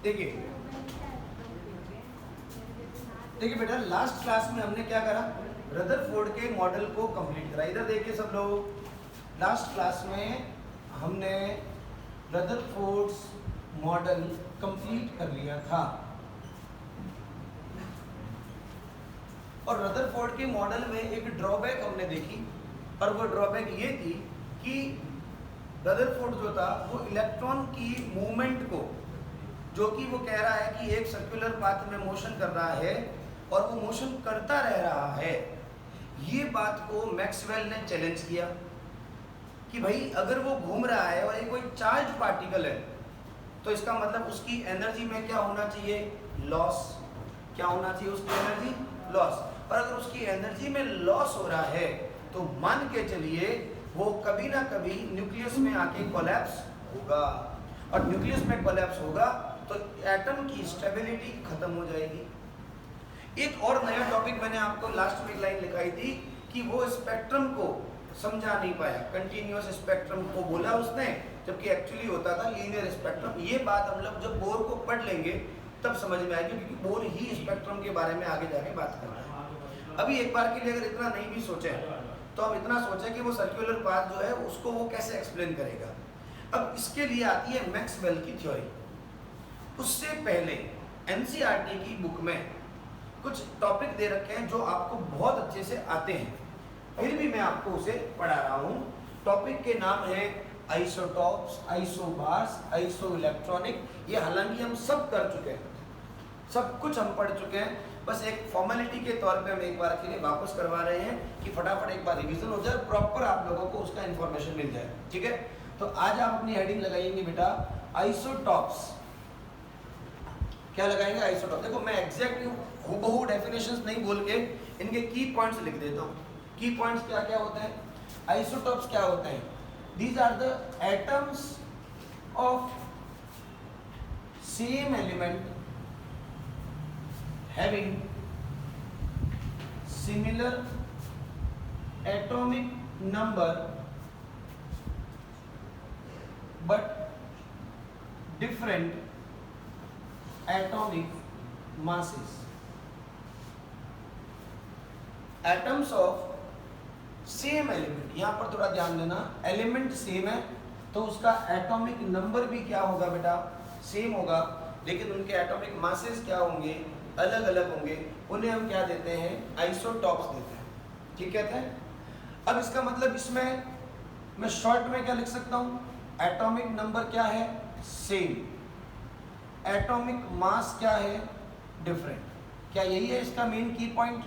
देखिए देखिए बेटा, लास्ट क्लास में हमने क्या करा, रदरफोर्ड के मॉडल को कंप्लीट करा। इधर देखिए सब लोग, लास्ट क्लास में हमने रदरफोर्ड्स मॉडल कंप्लीट कर लिया था। और रदरफोर्ड के मॉडल में एक ड्रॉबैक हमने देखी, और वो ड्रॉबैक ये थी कि रदरफोर्ड जो था वो इलेक्ट्रॉन की मूवमेंट को, जो कि वो कह रहा है कि एक सर्कुलर पाथ में मोशन कर रहा है और वो मोशन करता रह रहा है, ये बात को मैक्सवेल ने चैलेंज किया कि भाई अगर वो घूम रहा है और ये कोई चार्ज पार्टिकल है तो इसका मतलब उसकी एनर्जी में क्या होना चाहिए, लॉस। क्या होना चाहिए उसकी एनर्जी, लॉस। और अगर उसकी एनर्जी में लॉस हो रहा है तो मान के चलिए वो कभी ना कभी न्यूक्लियस में आके कोलैप्स होगा, और न्यूक्लियस में कोलैप्स होगा तो एटम की स्टेबिलिटी खत्म हो जाएगी। एक और नया टॉपिक मैंने आपको लास्ट में एक लाइन लिखाई थी कि वो स्पेक्ट्रम को समझा नहीं पाया, कंटिन्यूअस स्पेक्ट्रम को बोला उसने, जबकि एक्चुअली होता था लीनियर स्पेक्ट्रम। ये बात हम लोग जब बोर को पढ़ लेंगे तब समझ में आएगी, क्योंकि बोर ही स्पेक्ट्रम के बारे में आगे जाके बात कर रहा है। अभी एक बार के लिए अगर इतना नहीं भी सोचे तो हम इतना सोचें कि वो सर्कुलर पाथ जो है उसको वो कैसे एक्सप्लेन करेगा। अब इसके लिए आती है मैक्सवेल की थ्योरी। उससे पहले एनसीईआरटी की बुक में कुछ टॉपिक दे रखे हैं जो आपको बहुत अच्छे से आते हैं, फिर भी मैं आपको उसे पढ़ा रहा हूँ। टॉपिक के नाम है आइसोटॉप्स, आइसोबार्स, आइसो इलेक्ट्रॉनिक। ये हालांकि हम सब कर चुके हैं, सब कुछ हम पढ़ चुके हैं, बस एक फॉर्मेलिटी के तौर पे हम एक बार के लिए वापस करवा रहे हैं कि फटाफट एक बार रिवीजन हो जाए, प्रॉपर आप लोगों को उसका इन्फॉर्मेशन मिल जाए। ठीक है, तो आज आप अपनी हेडिंग लगाएंगे बेटा आइसोटॉप्स। क्या लगाएंगे, आइसोटॉप। देखो मैं एग्जैक्ट हूबहू डेफिनेशंस नहीं बोल के इनके की पॉइंट्स लिख देता हूँ। की पॉइंट्स क्या क्या होते हैं, आइसोटॉप्स क्या होते हैं। These are the atoms of same element having similar atomic number but different atomic masses. Atoms of same element, यहां पर थोड़ा ध्यान देना, एलिमेंट सेम है तो उसका एटॉमिक नंबर भी क्या होगा बेटा, सेम होगा, लेकिन उनके एटॉमिक मासेस क्या होंगे, अलग अलग होंगे। उन्हें हम क्या देते हैं, आइसोटॉप्स देते हैं। ठीक कहते हैं। अब इसका मतलब इसमें मैं शॉर्ट में क्या लिख सकता हूं, एटॉमिक नंबर क्या है, सेम, एटॉमिक मास क्या है, डिफरेंट। क्या यही है इसका मेन की पॉइंट।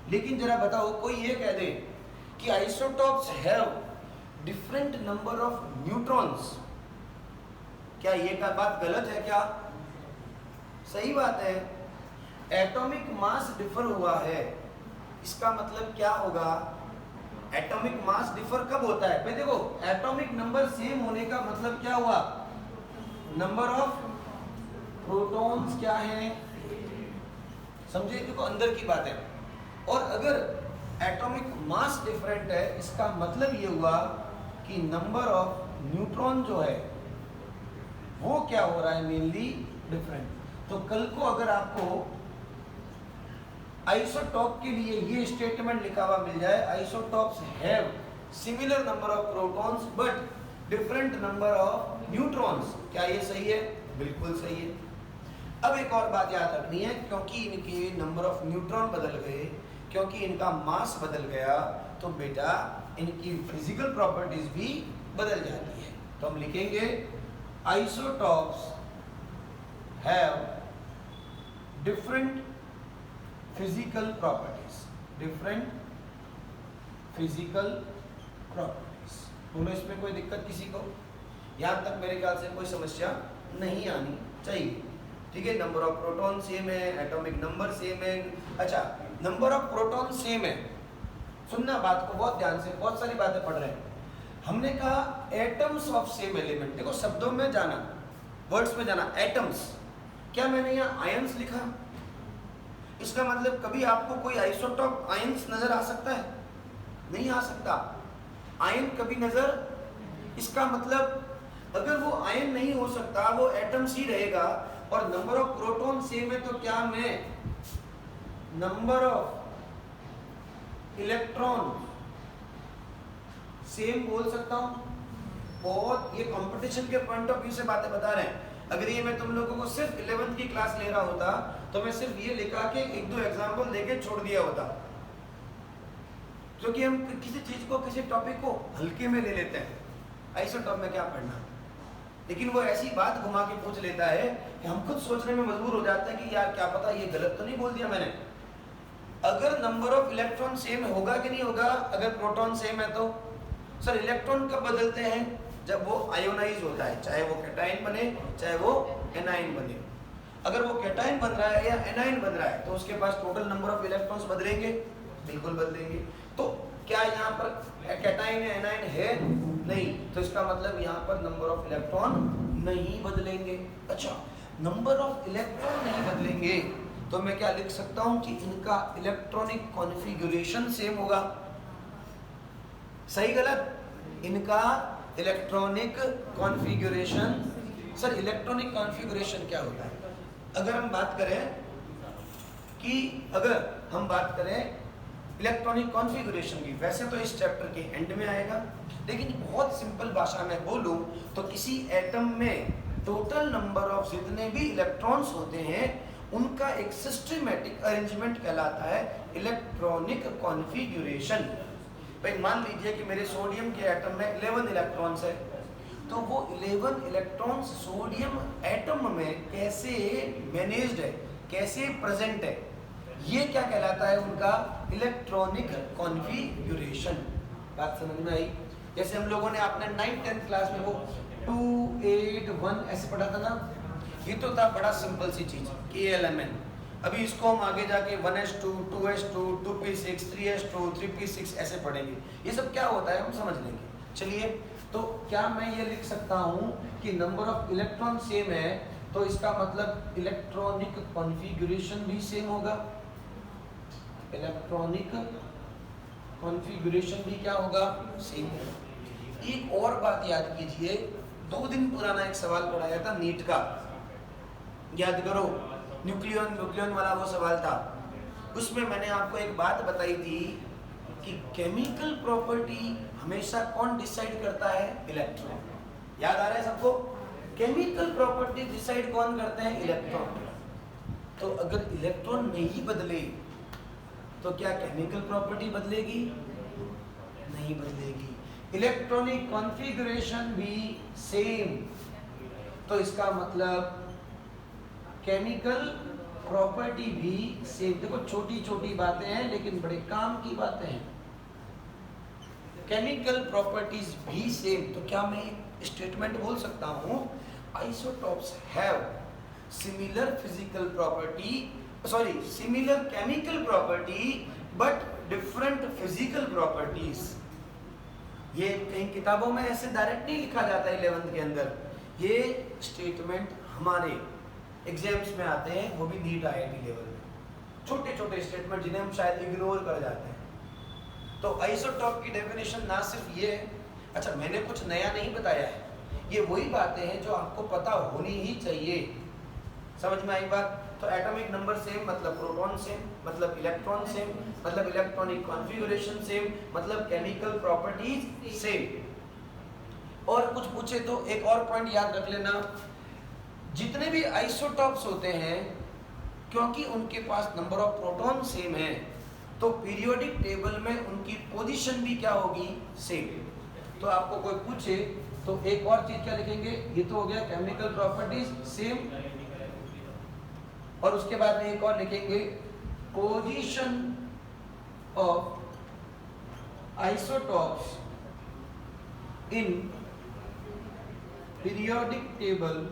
लेकिन जरा बताओ, कोई ये कह दे कि isotopes have different number of neutrons, क्या ये का बात गलत है क्या, सही बात है। एटॉमिक मास डिफर हुआ है, इसका मतलब क्या होगा, एटॉमिक मास डिफर कब होता है भाई, देखो एटॉमिक नंबर सेम होने का मतलब क्या हुआ, नंबर ऑफ प्रोटॉन्स क्या है, समझे, देखो अंदर की बात है। और अगर एटॉमिक मास डिफरेंट है, इसका मतलब ये हुआ कि नंबर ऑफ न्यूट्रॉन जो है वो क्या हो रहा है, मेनली डिफरेंट। तो कल को अगर आपको आइसोटॉप के लिए ये स्टेटमेंट लिखा हुआ मिल जाए, isotopes have similar number of protons but different number of neutrons, क्या ये सही है, बिल्कुल सही है। अब एक और बात याद रखनी है, क्योंकि इनके नंबर ऑफ न्यूट्रॉन बदल गए, क्योंकि इनका मास बदल गया, तो बेटा इनकी फिजिकल प्रॉपर्टीज भी बदल जाती है। तो हम लिखेंगे isotopes have different physical properties, different physical properties. दोनों इसमें कोई दिक्कत किसी को, यहां तक मेरे ख्याल से कोई समस्या नहीं आनी चाहिए। ठीक है, नंबर ऑफ प्रोटॉन सेम है, एटॉमिक नंबर सेम है। अच्छा, नंबर ऑफ प्रोटॉन सेम है, सुनना बात को बहुत ध्यान से, बहुत सारी बातें पढ़ रहे हैं। हमने कहा एटम्स ऑफ सेम एलिमेंट, देखो शब्दों में जाना, वर्ड्स में जाना, एटम्स। क्या मैंने यहाँ आयंस लिखा, इसका मतलब कभी आपको कोई आइसोटॉप आयंस नजर आ सकता है, नहीं आ सकता। आयन कभी नजर, इसका मतलब अगर वो आयन नहीं हो सकता, वो एटम्स ही रहेगा, और नंबर ऑफ प्रोटॉन सेम है तो क्या मैं नंबर ऑफ इलेक्ट्रॉन सेम बोल सकता हूं? बहुत ये कंपटीशन के पॉइंट ऑफ व्यू से बातें बता रहे हैं। अगर ये मैं तुम लोगों को सिर्फ 11th की क्लास ले रहा होता तो मैं सिर्फ ये लिखा के एक दो एग्जांपल देके छोड़ दिया होता, क्योंकि हम किसी चीज को किसी टॉपिक को हल्के में ले लेते हैं, आइसोटॉप में क्या पढ़ना। लेकिन वो ऐसी बात घुमा के पूछ लेता है कि हम खुद सोचने में मजबूर हो जाते हैं कि यार क्या पता ये गलत तो नहीं बोल दिया मैंने। अगर नंबर ऑफ इलेक्ट्रॉन सेम होगा कि नहीं होगा अगर प्रोटॉन सेम है तो? सर इलेक्ट्रॉन कब बदलते हैं? जब वो आयोनाइज होता है, चाहे वो कैटायन बने चाहे वो एनायन बने। अगर वो कैटायन बन रहा है या एनायन बन रहा है तो उसके पास टोटल नंबर ऑफ इलेक्ट्रॉन्स बदलेंगे, बिल्कुल बदलेंगे। तो क्या यहाँ पर कैटायन या एनायन है? नहीं, तो इसका मतलब यहाँ पर नंबर ऑफ इलेक्ट्रॉन नहीं बदलेंगे। अच्छा, नंबर ऑफ इलेक्ट्रॉन नहीं बदलेंगे तो मैं क्या लिख सकता हूँ कि इनका इलेक्ट्रॉनिक कॉन्फ़िगरेशन सेम होगा। सही गलत? इनका electronic configuration. Sir electronic configuration क्या होता है? अगर हम बात करें इलेक्ट्रॉनिक कॉन्फ़िगरेशन की, वैसे तो इस चैप्टर के एंड में आएगा, लेकिन बहुत सिंपल भाषा में बोलूं तो किसी एटम में टोटल नंबर ऑफ जितने भी इलेक्ट्रॉन्स होते हैं उनका एक सिस्टमैटिक अरेंजमेंट कहलाता है इलेक्ट्रॉनिक कॉन्फ़िगरेशन। भाई मान लीजिए कि मेरे सोडियम के एटम में 11 इलेक्ट्रॉन्स है, तो वो 11 इलेक्ट्रॉन्स सोडियम एटम में कैसे मैनेज्ड है, कैसे प्रेजेंट है, ये क्या कहलाता है? उनका इलेक्ट्रॉनिक कॉन्फ़िगरेशन। बात समझ में आई? जैसे हम लोगों ने अपने 9th 10th क्लास में वो 2 8 1 ऐसे पढ़ा था ना, ये तो था बड़ा सिंपल सी चीज KLMN। अभी इसको हम आगे जाके 1s2 2s2 2p6 3s2 3p6 ऐसे पढ़ेंगे। ये सब क्या होता है हम समझ लेंगे। चलिए, तो क्या मैं ये लिख सकता हूँ कि नंबर ऑफ इलेक्ट्रॉन सेम है तो इसका मतलब इलेक्ट्रॉनिक कॉन्फ़िगरेशन भी सेम होगा। इलेक्ट्रॉनिक कॉन्फ़िगरेशन भी क्या होगा? सेम होगा। एक और बात याद कीजिए, 2 दिन पुराना एक सवाल पढ़ाया था नीट का, याद करो, न्यूक्लियन वाला वो सवाल था। उसमें मैंने आपको एक बात बताई थी कि केमिकल प्रॉपर्टी हमेशा कौन डिसाइड करता है? इलेक्ट्रॉन। याद आ रहा है सबको? केमिकल प्रॉपर्टी डिसाइड कौन करते हैं? इलेक्ट्रॉन। तो अगर इलेक्ट्रॉन नहीं बदले तो क्या केमिकल प्रॉपर्टी बदलेगी? नहीं बदलेगी। इलेक्ट्रॉनिक कॉन्फ़िगरेशन भी सेम, तो इसका मतलब केमिकल प्रॉपर्टी भी सेम। देखो छोटी छोटी बातें हैं लेकिन बड़े काम की बातें हैं। केमिकल प्रॉपर्टीज भी सेम, तो क्या मैं एक स्टेटमेंट बोल सकता हूं isotopes have similar physical property, sorry similar chemical property but different physical properties. ये कई किताबों में ऐसे डायरेक्ट नहीं लिखा जाता है 11th के अंदर। ये स्टेटमेंट हमारे एग्जाम्स में आते हैं, वो भी नीट IIT लेवल में, छोटे छोटे स्टेटमेंट जिन्हें हम शायद इग्नोर कर जाते हैं। तो आइसोटॉप की डेफिनेशन ना सिर्फ ये है, अच्छा मैंने कुछ नया नहीं बताया है, ये वही बातें हैं जो आपको पता होनी ही चाहिए। समझ में आई बात? तो एटॉमिक नंबर सेम मतलब प्रोटॉन सेम, मतलब इलेक्ट्रॉन सेम, मतलब इलेक्ट्रॉनिक कॉन्फ़िगरेशन सेम, मतलब केमिकल प्रॉपर्टीज सेम। और कुछ पूछे तो एक और पॉइंट याद रख लेना, जितने भी आइसोटॉप्स होते हैं क्योंकि उनके पास नंबर ऑफ प्रोटॉन सेम है तो पीरियोडिक टेबल में उनकी पोजीशन भी क्या होगी? सेम। तो आपको कोई पूछे तो एक और चीज क्या लिखेंगे? ये तो हो गया केमिकल प्रॉपर्टीज सेम, और उसके बाद में एक और लिखेंगे position of isotopes in periodic table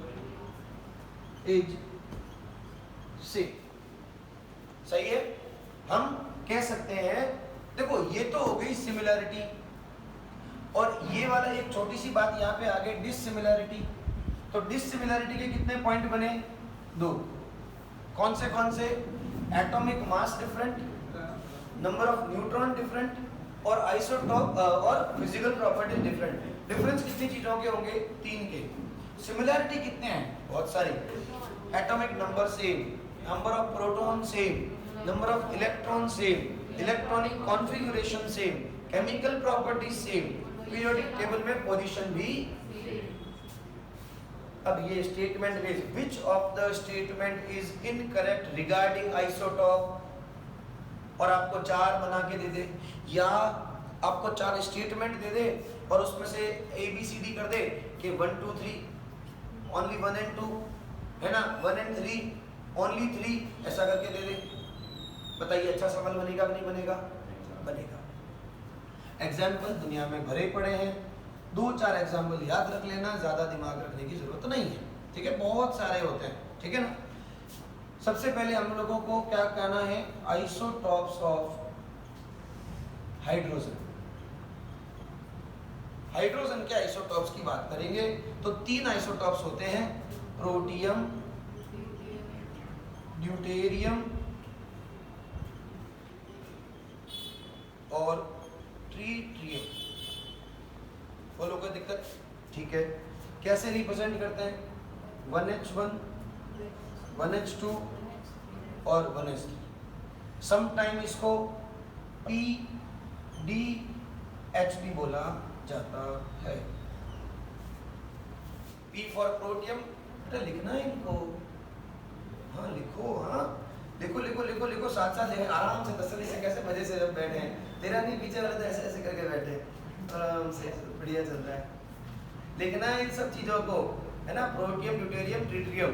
is same. सही है? हम कह सकते हैं, देखो ये तो हो गई सिमिलैरिटी, और ये वाला एक छोटी सी बात यहाँ पे आ गई डिसिमिलैरिटी। तो डिसिमिलैरिटी के कितने पॉइंट बने? 2। कौन से? Atomic mass different, number of neutron different, और आइसोटॉप और फिजिकल प्रॉपर्टीज डिफरेंट। डिफरेंस कितनी चीजों के होंगे? 3 के। सिमिलैरिटी कितने हैं? बहुत सारी। Atomic number same, number of proton same, number of electron same, electronic configuration same, chemical properties same, periodic table में पोजीशन भी। अब ये statement is which of the statement is incorrect regarding isotope, और आपको 4 बना के दे दे, या आपको 4 स्टेटमेंट दे दे और उसमें से ABCD कर दे कि 1 2 3 ओनली 1 एंड 2 है ना, 1 एंड 3 ओनली 3, ऐसा करके दे दे। बताइए अच्छा सवाल बनेगा कि नहीं बनेगा? बनेगा। एग्जाम्पल दुनिया में भरे पड़े हैं, 2-4 एग्जाम्पल याद रख लेना, ज्यादा दिमाग रखने की जरूरत नहीं है, ठीक है, बहुत सारे होते हैं, ठीक है ना। सबसे पहले हम लोगों को क्या कहना है? Isotopes of hydrogen. हाइड्रोजन के आइसोटॉप्स की बात करेंगे तो 3 आइसोटॉप्स होते हैं, प्रोटियम, ड्यूटेरियम और ट्रिटियम। बोलो कोई दिक्कत? ठीक है। कैसे रिप्रेजेंट करते हैं? 1H1, 1H2 और 1H3। समटाइम इसको PDH भी बोला जाता है। P फॉर प्रोटियम, बेटा लिखना है इनको, हाँ लिखो, हाँ लिखो लिखो लिखो लिखो, साथ साथ लिखो आराम से, तसल्ली से, कैसे मजे से जब बैठे हैं। तेरा नहीं, पीछे वाले तो ऐसे ऐसे करके बैठे, आराम से बढ़िया चल रहा है। लिखना है इन सब चीजों को, है ना, प्रोटियम, ड्यूटेरियम, ट्रिटियम।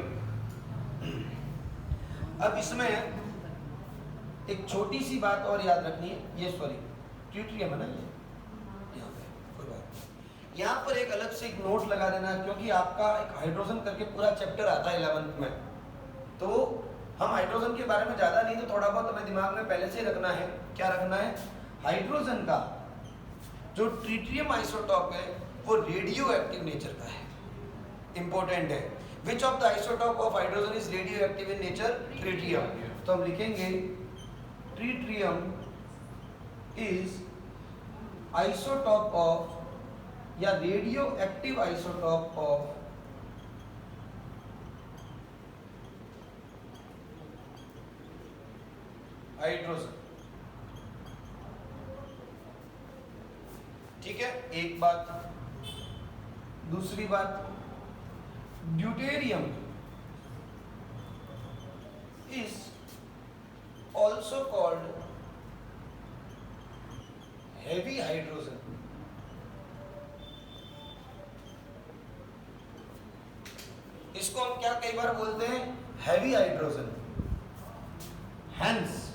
अब इसमें एक छोटी सी बात और याद रखनी है, ये सॉरी ट्रिटियम है ना, ये यहाँ पे कोई बात नहीं। यहाँ पर एक अलग से एक नोट लगा देना, क्योंकि आपका एक हाइड्रोजन करके पूरा चैप्टर आता है 11th में, तो हम हाइड्रोजन के बारे में ज़्यादा नहीं तो थोड़ा बहुत हमें दिमाग में पहले से ही रखना है। क्या रखना है? हाइड्रोजन का जो ट्रिटियम आइसोटॉप है वो रेडियो एक्टिव नेचर का है, इंपॉर्टेंट है। Which of the isotope of hydrogen is radio active in nature? Tritium. तो हम लिखेंगे ट्रिटियम इज आइसोटॉप ऑफ या radio active isotope of hydrogen. ठीक है, एक बात। दूसरी बात, deuterium is also called heavy hydrogen. इसको हम क्या कई बार बोलते हैं? Heavy hydrogen. Hence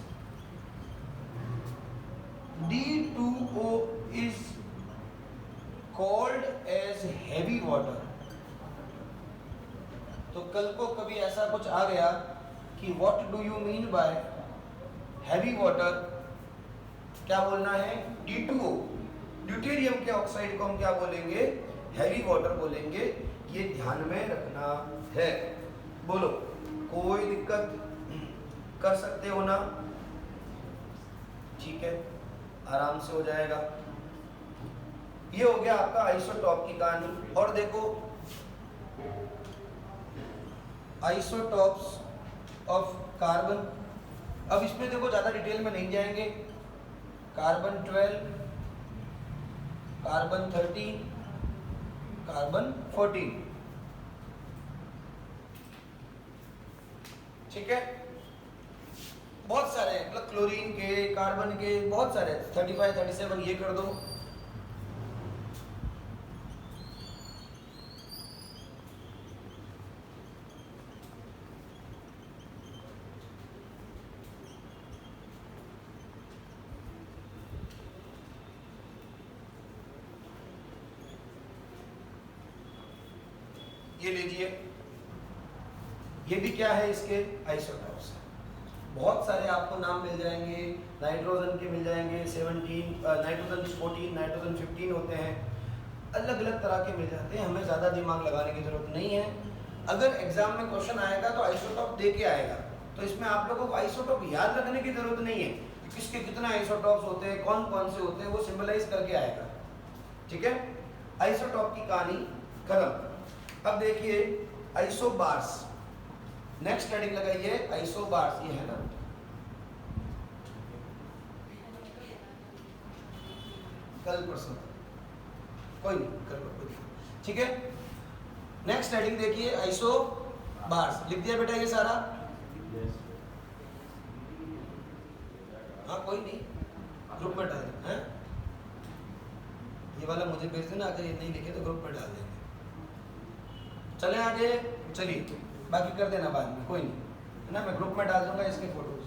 D2O is called as heavy water। तो कल को कभी ऐसा कुछ आ गया कि what do you mean by heavy water, क्या बोलना है? D2O, ड्यूटेरियम के ऑक्साइड को हम क्या बोलेंगे? हेवी वाटर बोलेंगे। ये ध्यान में रखना है। बोलो कोई दिक्कत? कर सकते हो ना? ठीक है, आराम से हो जाएगा। ये हो गया आपका आइसोटॉप की कहानी। और देखो आइसोटॉप्स ऑफ कार्बन, अब इसमें देखो ज्यादा डिटेल में नहीं जाएंगे। कार्बन 12, कार्बन 13, कार्बन 14, ठीक है। बहुत सारे मतलब क्लोरीन के, कार्बन के बहुत सारे, 35, 37 ये कर दो। ये लीजिए, ये भी क्या है? इसके आइसोटॉप्स है। बहुत सारे आपको नाम मिल जाएंगे, नाइट्रोजन के मिल जाएंगे 17, नाइट्रोजन 14, नाइट्रोजन 15 होते हैं, अलग अलग तरह के मिल जाते हैं। हमें ज़्यादा दिमाग लगाने की जरूरत नहीं है। अगर एग्जाम में क्वेश्चन आएगा तो आइसोटॉप दे के आएगा, तो इसमें आप लोगों को आइसोटॉप याद रखने की जरूरत नहीं है, किसके कितने आइसोटॉप्स होते हैं, कौन कौन से होते हैं, वो सिंबलाइज करके आएगा। ठीक है, आइसोटॉप की कहानी खत्म। अब देखिए आइसोबार्स, नेक्स्ट हेडिंग लगाइए आइसोबार्स, ये है ना, कल परसों कोई नहीं, कर लो कोई नहीं, ठीक है। नेक्स्ट हेडिंग देखिए आइसोबार्स, लिख दिया बेटा ये सारा? हाँ कोई नहीं, ग्रुप में डाल देना है, ये वाला मुझे भेज देना, अगर ये नहीं लिखे तो ग्रुप में डाल देंगे। चले आगे, चलिए बाकी कर देना बाद में, कोई नहीं है ना, मैं ग्रुप में डाल दूंगा इसके फोटोज।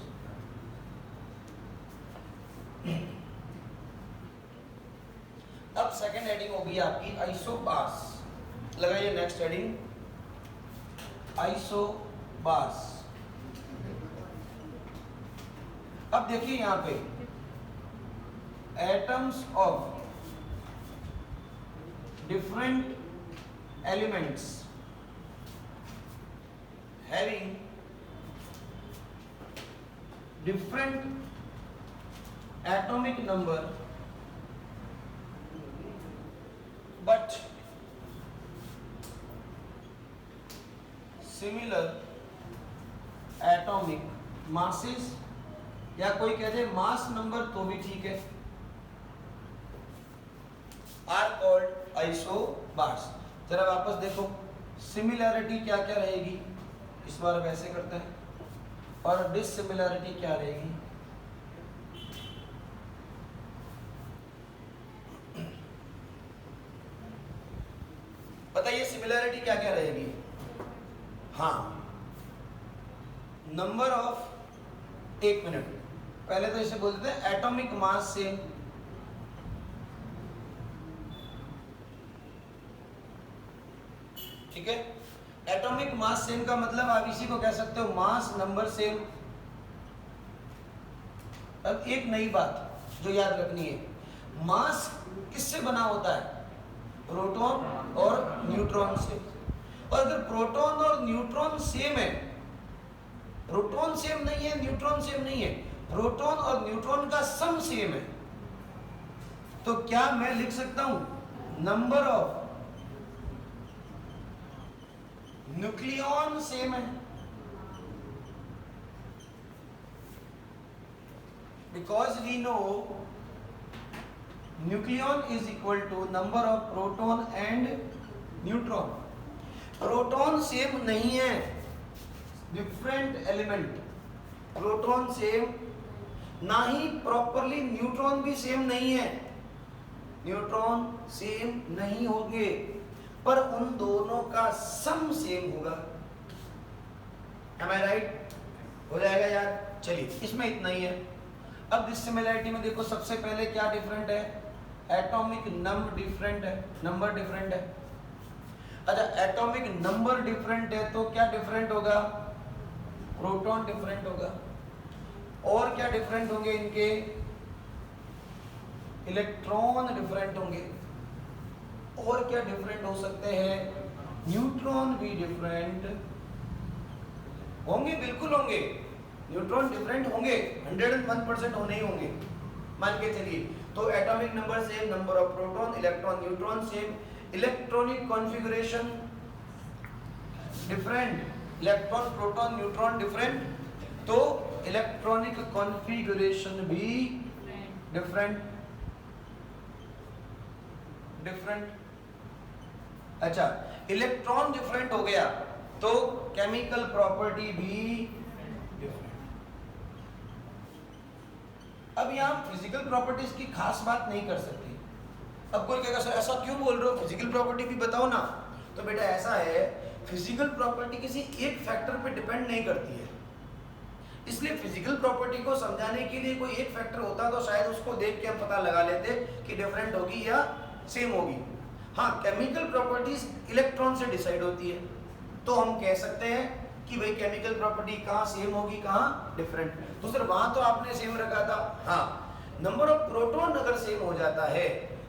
अब सेकंड हेडिंग होगी आपकी आइसोबार्स, लगाइए नेक्स्ट हेडिंग आइसोबार्स। अब देखिए यहां पे atoms of different elements having different atomic number but similar atomic masses, या कोई कह दे मास नंबर तो भी ठीक है, आर कॉल्ड आइसोबार्स। जरा वापस देखो सिमिलैरिटी क्या क्या रहेगी, इस बार वैसे करते हैं, और डिससिमिलैरिटी क्या रहेगी। बताइए सिमिलैरिटी क्या क्या रहेगी? हाँ, नंबर ऑफ, एक मिनट पहले तो इसे बोलते हैं एटॉमिक मास सेम, ठीक है। एटॉमिक मास सेम का मतलब आप इसी को कह सकते हो मास नंबर सेम। अब एक नई बात जो याद रखनी है, मास किससे बना होता है? प्रोटॉन और न्यूट्रॉन से। और अगर प्रोटॉन और न्यूट्रॉन सेम है, प्रोटॉन सेम नहीं है, न्यूट्रॉन सेम नहीं है, प्रोटॉन और न्यूट्रॉन का सम सेम है, तो क्या मैं लिख सकता हूं नंबर ऑफ न्यूक्लियॉन सेम है? Because we know nucleon is equal to number of proton and neutron. Proton same नहीं है, डिफरेंट एलिमेंट, प्रोटॉन सेम ना ही प्रॉपरली न्यूट्रॉन भी सेम नहीं है, न्यूट्रॉन सेम नहीं होंगे, पर उन दोनों का सम सेम होगा। Am I right? हो जाएगा यार। चलिए इसमें इतना ही है। अब डिससिमिलैरिटी में देखो सबसे पहले क्या डिफरेंट है? एटॉमिक नंबर डिफरेंट है, नंबर डिफरेंट है। अच्छा एटॉमिक नंबर डिफरेंट है तो क्या डिफरेंट होगा? प्रोटॉन डिफरेंट होगा। और क्या डिफरेंट होंगे इनके? इलेक्ट्रॉन डिफरेंट होंगे। और क्या डिफरेंट हो सकते हैं? न्यूट्रॉन भी डिफरेंट होंगे, बिल्कुल होंगे। न्यूट्रॉन डिफरेंट होंगे, 101% होने ही होंगे, मान के चलिए। तो atomic number same, number of proton, electron, neutron same, electronic configuration different, electron, proton, neutron different, तो इलेक्ट्रॉनिक कॉन्फ़िगरेशन भी डिफरेंट, डिफरेंट। अच्छा इलेक्ट्रॉन डिफरेंट हो गया तो केमिकल प्रॉपर्टी भी डिफरेंट। अब यहां फिजिकल प्रॉपर्टीज की खास बात नहीं कर सकती। अब कोई कहेगा सर ऐसा क्यों बोल रहे हो, फिजिकल प्रॉपर्टी भी बताओ ना। तो बेटा ऐसा है, फिजिकल प्रॉपर्टी किसी एक फैक्टर पे डिपेंड नहीं करती है, इसलिए फिजिकल प्रॉपर्टी को समझाने के लिए कोई एक फैक्टर होता तो शायद उसको देख के हम पता लगा लेते कि डिफरेंट होगी या सेम होगी। हाँ केमिकल प्रॉपर्टीज इलेक्ट्रॉन से डिसाइड होती है, तो हम कह सकते हैं कि भाई केमिकल प्रॉपर्टी कहाँ सेम होगी कहाँ डिफरेंट। तो सर वहां तो आपने सेम रखा था। हाँ नंबर ऑफ प्रोटॉन अगर सेम हो जाता है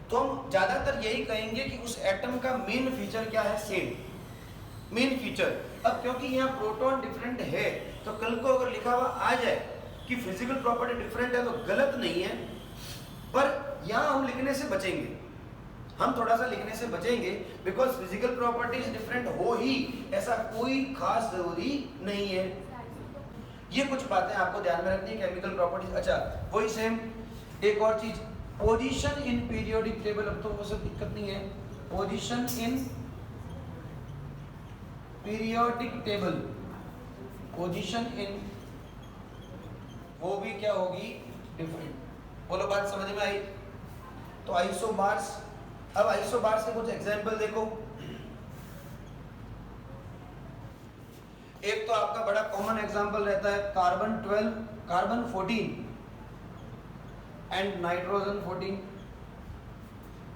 तो हम ज्यादातर यही कहेंगे कि उस एटम का मेन फीचर क्या है? Same main feature. अब क्योंकि यहाँ प्रोटॉन डिफरेंट है तो कल को अगर लिखा हुआ आ जाए कि फिजिकल प्रॉपर्टी डिफरेंट है तो गलत नहीं है, पर यहाँ हम लिखने से बचेंगे, हम थोड़ा सा लिखने से बचेंगे, बिकॉज फिजिकल प्रॉपर्टीज डिफरेंट हो ही, ऐसा कोई खास जरूरी नहीं है। ये कुछ बातें आपको ध्यान में रखनी है, केमिकल प्रॉपर्टीज। अच्छा वही सेम एक और चीज, पोजीशन इन पीरियोडिक टेबल। अब तो वो सब दिक्कत नहीं है, position in periodic table, position in, वो भी क्या होगी, डिफरेंट। बोलो बात समझ में आई? तो आइसोबार्स, अब आइसोबार्स के कुछ एग्जांपल देखो। एक तो आपका बड़ा कॉमन एग्जांपल रहता है कार्बन 12, कार्बन 14 एंड नाइट्रोजन 14।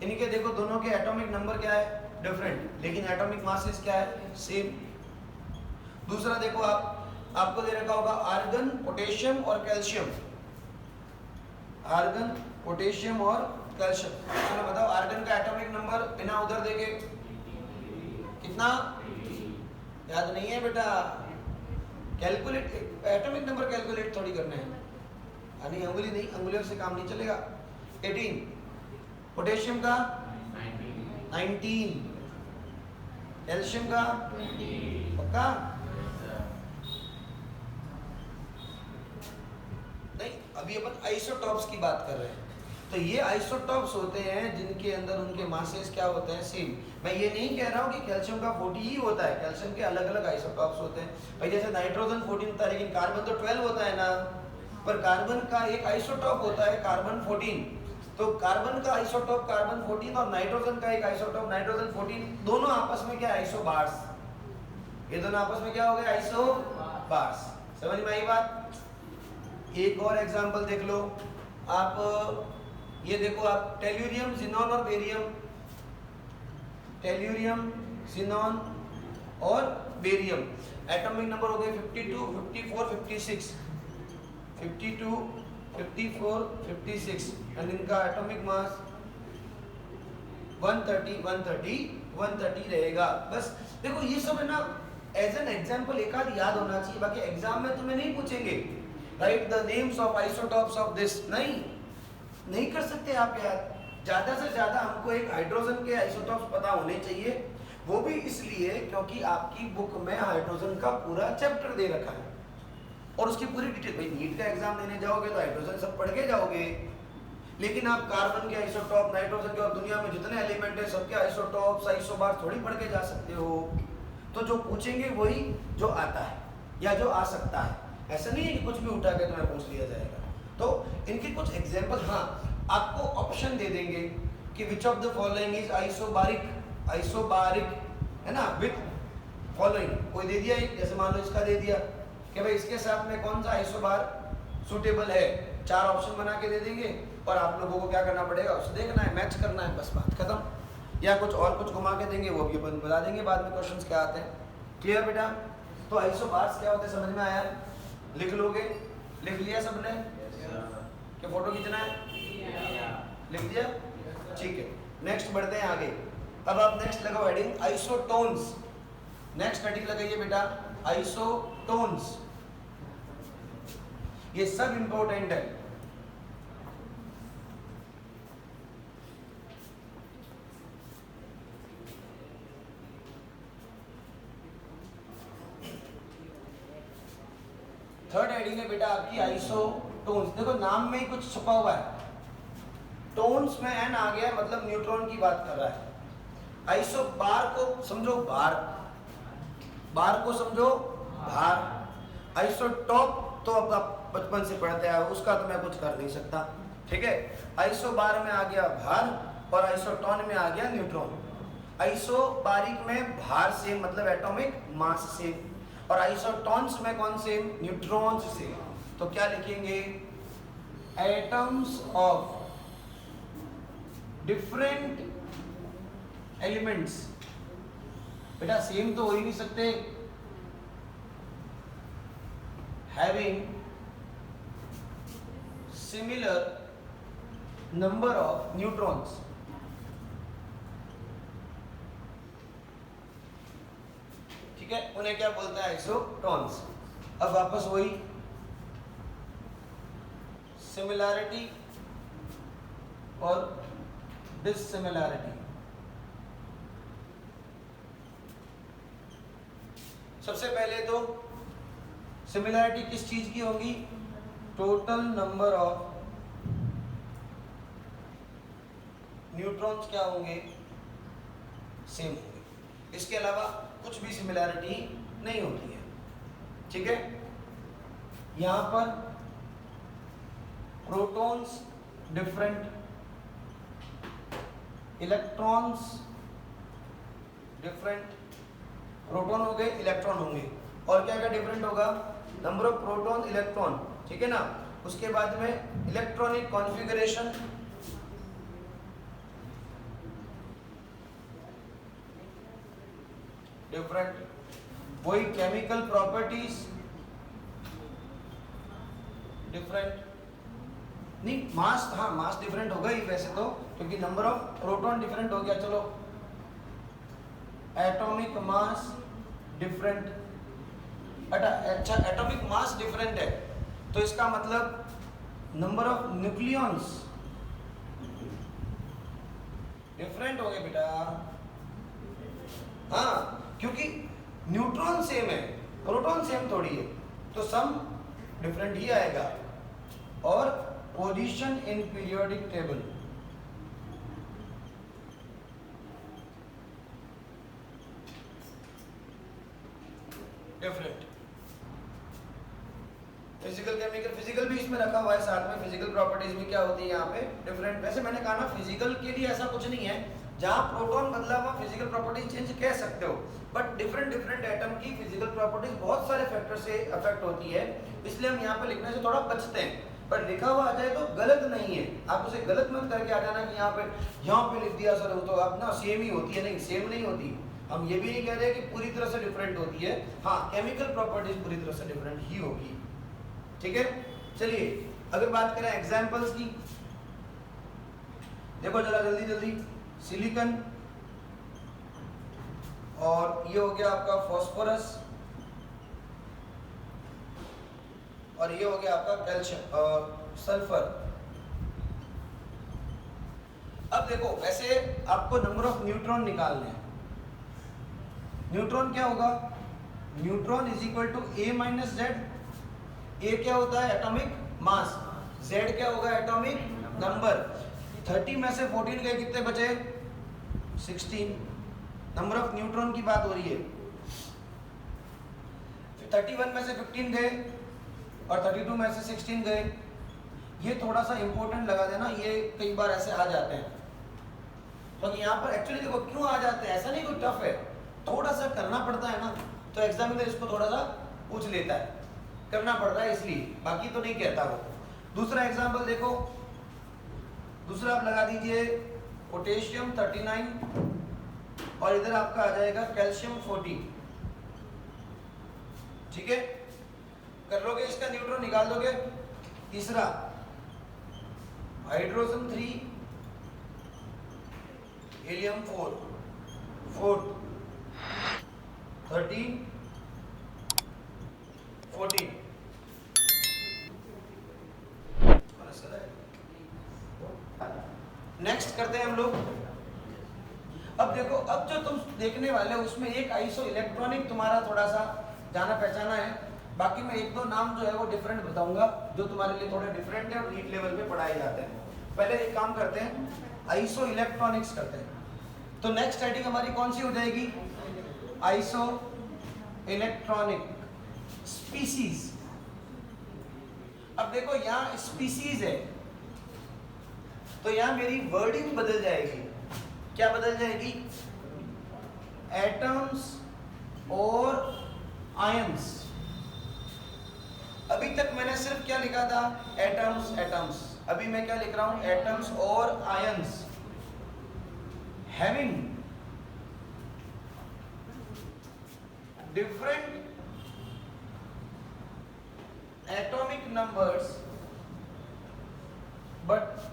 इनके देखो दोनों के एटॉमिक नंबर क्या है, डिफरेंट, लेकिन एटॉमिक मासेस क्या है, सेम। दूसरा देखो आपको दे रखा होगा आर्गन, पोटेशियम और कैल्शियम, आर्गन, पोटेशियम और कैल्शियम। चलो बताओ आर्गन का एटॉमिक नंबर बिना उधर देखे कितना, याद नहीं है बेटा? कैलकुलेट, एटॉमिक नंबर कैलकुलेट थोड़ी करने हैं, यानी अंगुली नहीं, अंगुलियों से काम नहीं चलेगा। 18, पोटेशियम का 19, कैल्शियम का पक्का नहीं। अभी अपन आइसोटॉप्स की बात कर रहे हैं, तो ये आइसोटॉप्स होते हैं जिनके अंदर उनके मासेस क्या होते हैं, सेम। मैं ये नहीं कह रहा हूँ कि कैल्शियम का 40 ही होता है, कैल्शियम के अलग अलग आइसोटॉप्स होते हैं भाई। जैसे नाइट्रोजन 14 होता है, लेकिन कार्बन तो 12 होता है ना, पर कार्बन का एक आइसोटॉप होता है कार्बन 14। तो कार्बन का आइसोटॉप कार्बन 14 और नाइट्रोजन का एक आइसोटॉप नाइट्रोजन 14, दोनों आपस में क्या, आइसोबार्स। ये दोनों आपस में क्या हो गए, आइसोबार्स। समझ में आई बात? एक और एग्जांपल देख लो आप, ये देखो आप, टेल्यूरियम, जिनॉन और बेरियम, टेल्यूरियम, जिनॉन और बेरियम, एटॉमिक नंबर हो गए 52, 54, 56, 52, 54, 56 एंड इनका एटॉमिक मास 130, 130, 130 रहेगा। बस देखो ये सब है ना, एज एन एग्जांपल एक आध याद होना चाहिए, बाकी एग्जाम में तुम्हें नहीं पूछेंगे right the names of isotopes of this, नहीं कर सकते आप यार। ज्यादा से ज्यादा हमको एक हाइड्रोजन के आइसोटॉप्स पता होने चाहिए, वो भी इसलिए क्योंकि आपकी बुक में हाइड्रोजन का पूरा चैप्टर दे रखा है और उसकी पूरी डिटेल। भाई नीट का एग्जाम देने जाओगे तो हाइड्रोजन सब पढ़ के जाओगे, लेकिन आप कार्बन के आइसोटॉप, नाइट्रोजन के और दुनिया में जितने एलिमेंट है सबके आइसोटॉप्स, आइसोबार थोड़ी पढ़ के जा सकते हो। तो जो पूछेंगे वही जो आता है या जो आ सकता है, ऐसा नहीं है कि कुछ भी उठा के तुम्हें पूछ लिया जाएगा। तो इनके कुछ एग्जांपल, हाँ आपको ऑप्शन दे देंगे कि which of the following is isobaric, isobaric है ना, विथ फॉलोइंग कोई दे दिया, जैसे मान लो इसका दे दिया कि भाई इसके साथ में कौन सा आइसोबार सुटेबल है, 4 ऑप्शन बना के दे देंगे और आप लोगों को क्या करना पड़ेगा, उसे देखना है, मैच करना है, बस बात खत्म। या कुछ और कुछ घुमा के देंगे, वो भी अपन बता देंगे बाद में क्वेश्चंस क्या आते हैं। क्लियर बेटा? तो आइसोबार्स क्या होते हैं समझ में आया? लिख लोगे? लिख लिया सबने? क्या फोटो खींचना है? लिख दिया? ठीक है, नेक्स्ट बढ़ते हैं आगे। अब आप नेक्स्ट लगाओ हेडिंग आइसोटोन्स। नेक्स्ट हेडिंग लगाइए बेटा आइसोटोन्स। ये सब इंपॉर्टेंट है। थर्ड हेडिंग है बेटा आपकी आइसोटोन्स। देखो नाम में ही कुछ छुपा हुआ है, टोन्स में एन आ गया मतलब न्यूट्रॉन की बात कर रहा है। आइसो बार को समझो बार, बार को समझो भार। आइसोटॉप तो अब आप बचपन से पढ़ते आए, उसका तो मैं कुछ कर नहीं सकता, ठीक है। आइसो बार में आ गया भार और आइसोटोन में आ गया न्यूट्रॉन। आइसोबारिक में भार से मतलब एटॉमिक मास से, और आइसोटॉन्स में कौन से, न्यूट्रॉन्स से। तो क्या लिखेंगे, एटम्स ऑफ डिफरेंट एलिमेंट्स। बेटा सेम तो हो ही नहीं सकते, having similar number of neutrons. ठीक है, उन्हें क्या बोलता है, आइसोटॉन्स। अब वापस वही सिमिलैरिटी और डिससिमिलैरिटी। सबसे पहले तो सिमिलैरिटी किस चीज की होगी, टोटल नंबर ऑफ न्यूट्रॉन्स क्या होंगे, सेम होंगे, इसके अलावा कुछ भी सिमिलैरिटी नहीं होती है। ठीक है, यहां पर protons different, electrons different, proton हो गए इलेक्ट्रॉन होंगे, और क्या क्या डिफरेंट होगा, नंबर ऑफ प्रोटॉन इलेक्ट्रॉन, ठीक है ना। उसके बाद में इलेक्ट्रॉनिक कॉन्फ़िगरेशन, डिफरेंट, वही केमिकल प्रॉपर्टीज डिफरेंट, नहीं मास, हाँ मास डिफरेंट होगा ही वैसे तो, क्योंकि नंबर ऑफ प्रोटॉन डिफरेंट हो गया, चलो एटॉमिक मास डिफरेंट, अच्छा एटॉमिक मास डिफरेंट है तो इसका मतलब नंबर ऑफ न्यूक्लियॉन्स डिफरेंट हो गए बेटा। हाँ, क्योंकि न्यूट्रॉन सेम है, प्रोटॉन सेम थोड़ी है, तो सम डिफरेंट ही आएगा। और position in periodic table, different, physical chemical, physical भी इसमें रखा हुआ है साथ में, फिजिकल प्रॉपर्टीज भी क्या होती है यहाँ पे डिफरेंट। वैसे मैंने कहा ना फिजिकल के लिए ऐसा कुछ नहीं है, जहाँ प्रोटॉन बदला हुआ फिजिकल प्रॉपर्टीज चेंज कह सकते हो, बट डिफरेंट डिफरेंट एटम की फिजिकल प्रॉपर्टीज बहुत सारे फैक्टर से अफेक्ट होती है, इसलिए हम यहाँ पे लिखने से थोड़ा बचते हैं। पर लिखा हुआ आ जाए तो गलत नहीं है, आप उसे गलत मत करके आ जाना कि यहाँ पे लिख दिया सर तो आप ना सेम ही होती है, नहीं सेम नहीं होती। हम ये भी नहीं कह रहे कि पूरी तरह से डिफरेंट होती है, हाँ केमिकल प्रॉपर्टीज पूरी तरह से डिफरेंट ही होगी। ठीक है, चलिए अगर बात करें एग्जांपल्स की, देखो जरा जल्दी जल्दी, सिलिकॉन, और ये हो गया आपका फॉस्फोरस, और ये हो गया आपका कैल्शियम सल्फर। अब देखो वैसे आपको नंबर ऑफ न्यूट्रॉन निकालने हैं, न्यूट्रॉन क्या होगा, neutron is equal to A minus Z, A क्या होता है एटॉमिक मास, जेड क्या होगा एटॉमिक नंबर, 30 में से 14 गए कितने बचे 16, नंबर ऑफ न्यूट्रॉन की बात हो रही है। फिर 31 में से 15 गए और 32 में से 16 गए, ये थोड़ा सा इंपॉर्टेंट लगा देना, ये कई बार ऐसे आ जाते हैं, क्योंकि तो यहाँ पर एक्चुअली देखो क्यों आ जाते हैं, ऐसा नहीं कोई टफ है, थोड़ा सा करना पड़ता है ना, तो एग्जामिनर इसको थोड़ा सा पूछ लेता है, करना पड़ता है इसलिए, बाकी तो नहीं कहता वो। दूसरा एग्जाम्पल देखो, दूसरा आप लगा दीजिए पोटेशियम 39 और इधर आपका आ जाएगा कैल्शियम 40, ठीक है, कर लोगे, इसका न्यूट्रॉन निकाल दोगे। तीसरा हाइड्रोजन 3 हीलियम 4, फोर्थ 13 14, नेक्स्ट करते हैं हम लोग। अब देखो, अब जो तुम देखने वाले हो उसमें एक आइसो इलेक्ट्रॉनिक तुम्हारा थोड़ा सा जाना पहचाना है, बाकी मैं एक दो नाम जो है वो डिफरेंट बताऊंगा जो तुम्हारे लिए थोड़े डिफरेंट है और नीट लेवल पे पढ़ाए जाते हैं। पहले एक काम करते हैं, आइसो इलेक्ट्रॉनिक्स करते हैं। तो नेक्स्ट हेडिंग हमारी कौन सी हो जाएगी, आइसो इलेक्ट्रॉनिक स्पीसीज। अब देखो यहाँ स्पीसीज है, तो यहां मेरी वर्डिंग बदल जाएगी, क्या बदल जाएगी, एटम्स और आयंस। अभी तक मैंने सिर्फ क्या लिखा था, एटम्स एटम्स, अभी मैं क्या लिख रहा हूं, एटम्स और ions having different atomic numbers but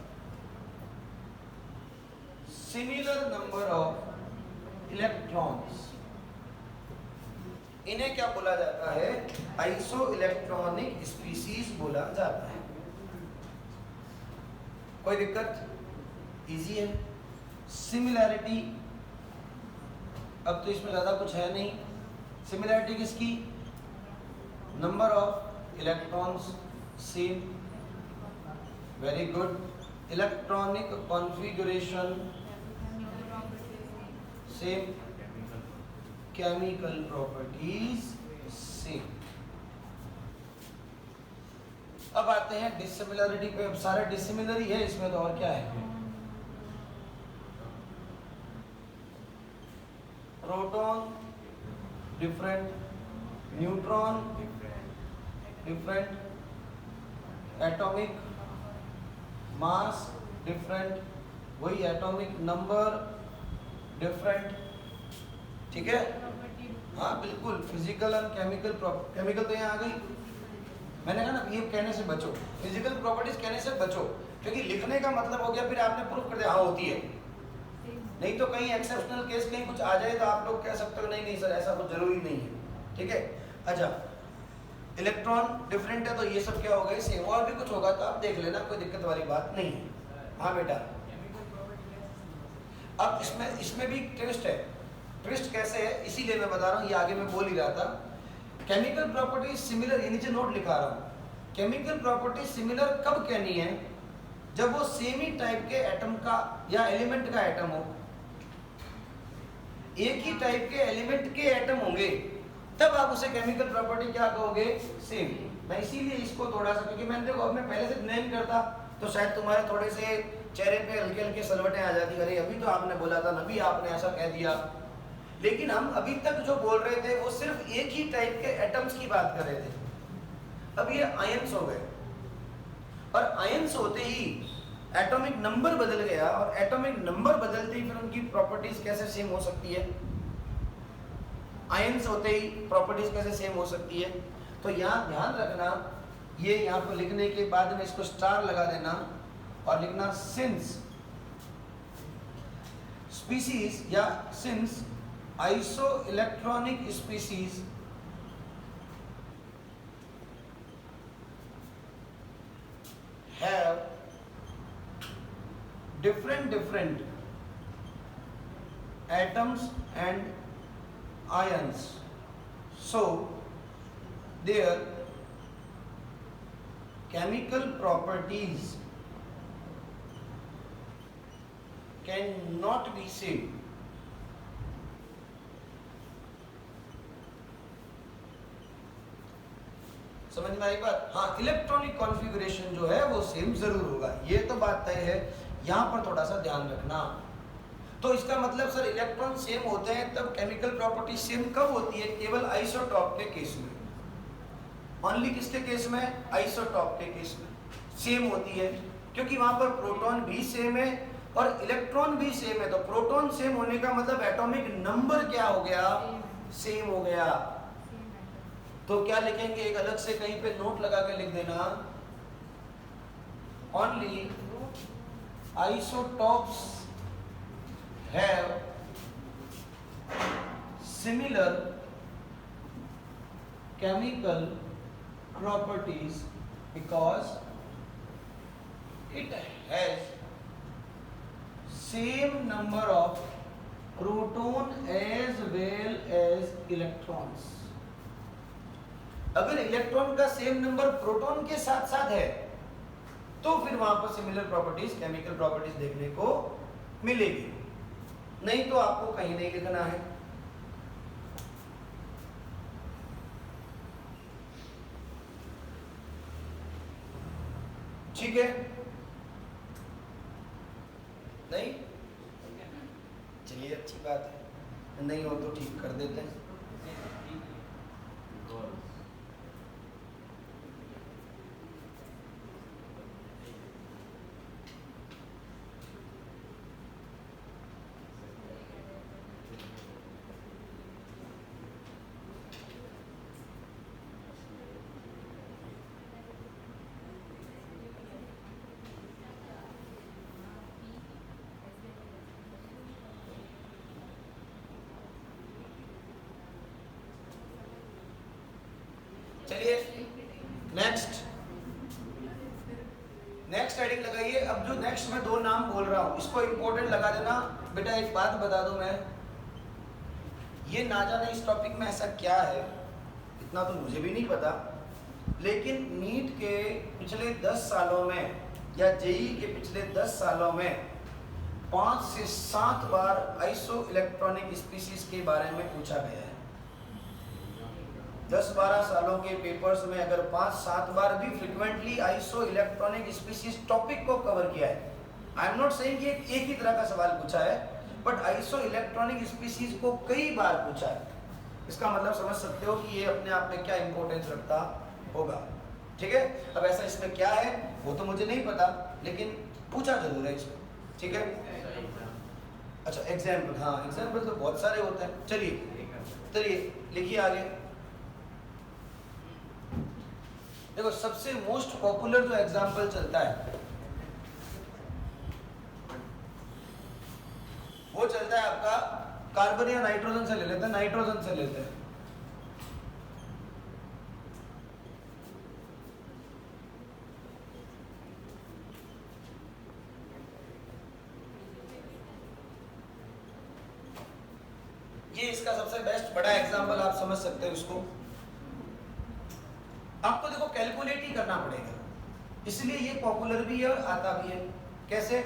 similar number of electrons, इन्हें क्या बोला जाता है, आइसो इलेक्ट्रॉनिक स्पीसीज बोला जाता है। कोई दिक्कत, इजी है। सिमिलैरिटी, अब तो इसमें ज्यादा कुछ है नहीं, सिमिलैरिटी किसकी? Number of electrons same, very good. Electronic configuration same, chemical properties same. अब आते हैं डिसिमिलरिटी पे। अब सारा डिसिमिलर ही है इसमें, तो और क्या है? Proton different, neutron different, atomic mass different, वही एटॉमिक नंबर डिफरेंट, ठीक है? हाँ बिल्कुल, फिजिकल और केमिकल केमिकल तो यहाँ आ गई। मैंने कहा ना ये कहने से बचो, फिजिकल प्रॉपर्टीज कहने से बचो, क्योंकि लिखने का मतलब हो गया फिर आपने प्रूफ कर दिया हाँ होती है। नहीं तो कहीं एक्सेप्शनल केस कहीं कुछ आ जाए तो आप लोग कह सकते हो नहीं नहीं सर ऐसा कुछ जरूरी नहीं है, ठीक है? अच्छा, इलेक्ट्रॉन डिफरेंट है तो ये सब क्या हो गए? सेम। और भी कुछ होगा तो आप देख लेना, कोई दिक्कत वाली बात नहीं है। हाँ बेटा, अब इसमें भी ट्विस्ट है। ट्विस्ट कैसे है इसीलिए मैं बता रहा हूँ, ये आगे मैं बोल ही रहा था। केमिकल प्रॉपर्टी सिमिलर, ये नीचे नोट लिखा रहा हूँ। केमिकल प्रॉपर्टी सिमिलर कब कहनी है? जब वो सेम ही टाइप के एटम का या एलिमेंट का एटम हो, एक ही टाइप के एलिमेंट के एटम होंगे, तब आप उसे केमिकल प्रॉपर्टी क्या कहोगे? सेम। मैं इसीलिए इसको थोड़ा सा, क्योंकि मैंने देखो अब मैं पहले से नेम करता तो शायद तुम्हारे थोड़े से चेहरे पे हल्के हल्के सलवटें आ जाती, अरे अभी तो आपने बोला था, अभी आपने ऐसा कह दिया। लेकिन हम अभी तक जो बोल रहे थे वो सिर्फ एक ही टाइप के एटम्स की बात कर रहे थे। अब ये आयंस हो गए, और आयंस होते ही एटॉमिक नंबर बदल गया, और एटॉमिक नंबर बदलते ही फिर उनकी प्रॉपर्टीज कैसे सेम हो सकती है? आयंस होते ही प्रॉपर्टीज कैसे सेम हो सकती है? तो यहाँ ध्यान रखना, ये यहाँ पर लिखने के बाद में इसको स्टार लगा देना और लिखना सिंस स्पीसीज या since iso electronic species have different atoms and ions, so their chemical properties cannot be same. समझ में आई बात? हाँ, इलेक्ट्रॉनिक कॉन्फ़िगरेशन जो है वो सेम जरूर होगा, ये तो बात तय है। यहाँ पर थोड़ा सा ध्यान रखना। तो इसका मतलब सर इलेक्ट्रॉन सेम होते हैं तब केमिकल प्रॉपर्टी सेम कब होती है? केवल आइसोटॉप के केस में, ओनली किसके केस में? आइसोटॉप के केस में सेम होती है, क्योंकि वहां पर प्रोटॉन भी सेम है और इलेक्ट्रॉन भी सेम है। तो प्रोटॉन सेम होने का मतलब एटॉमिक नंबर क्या हो गया? सेम हो गया। तो क्या लिखेंगे? एक अलग से कहीं पे नोट लगा के लिख देना, only isotopes have similar chemical properties because it has same number of proton as well as electrons. अगर इलेक्ट्रॉन का सेम नंबर प्रोटॉन के साथ साथ है तो फिर वहां पर सिमिलर प्रॉपर्टीज, केमिकल प्रॉपर्टीज देखने को मिलेगी, नहीं तो आपको कहीं नहीं लिखना है। ठीक है? नहीं? चलिए अच्छी बात है, नहीं हो तो ठीक कर देते हैं। चलिए नेक्स्ट हेडिंग लगाइए। अब जो नेक्स्ट मैं दो नाम बोल रहा हूं इसको इंपॉर्टेंट लगा देना बेटा। एक बात बता दूं मैं, ये ना जाने इस टॉपिक में ऐसा क्या है, इतना तो मुझे भी नहीं पता, लेकिन नीट के पिछले 10 सालों में या जेई के पिछले 10 सालों में 5 से 7 बार आइसो इलेक्ट्रॉनिक स्पीशीज के बारे में पूछा गया है। 10-12 सालों के पेपर्स में अगर 5-7 बार भी frequently iso electronic species topic को कवर किया है, आई एम नॉट सेइंग कि एक ही तरह का सवाल पूछा है, बट आइसो इलेक्ट्रॉनिक स्पीशीज को कई बार पूछा है। इसका मतलब समझ सकते हो कि ये अपने आप में क्या इंपॉर्टेंस रखता होगा। ठीक है, अब ऐसा इसमें क्या है वो तो मुझे नहीं पता, लेकिन पूछा जरूर है इसमें। ठीक है, अच्छा एग्जाम्पल, हाँ एग्जाम्पल तो बहुत सारे होते हैं। चलिए लिखिए आगे। देखो सबसे मोस्ट पॉपुलर जो एग्जाम्पल चलता है वो चलता है आपका कार्बन या नाइट्रोजन से ले लेते हैं, नाइट्रोजन से लेते हैं। ये इसका सबसे बेस्ट बड़ा एग्जांपल आप समझ सकते हो इसको। आपको देखो कैलकुलेट ही करना पड़ेगा, इसलिए ये पॉपुलर भी है और आता भी है। कैसे?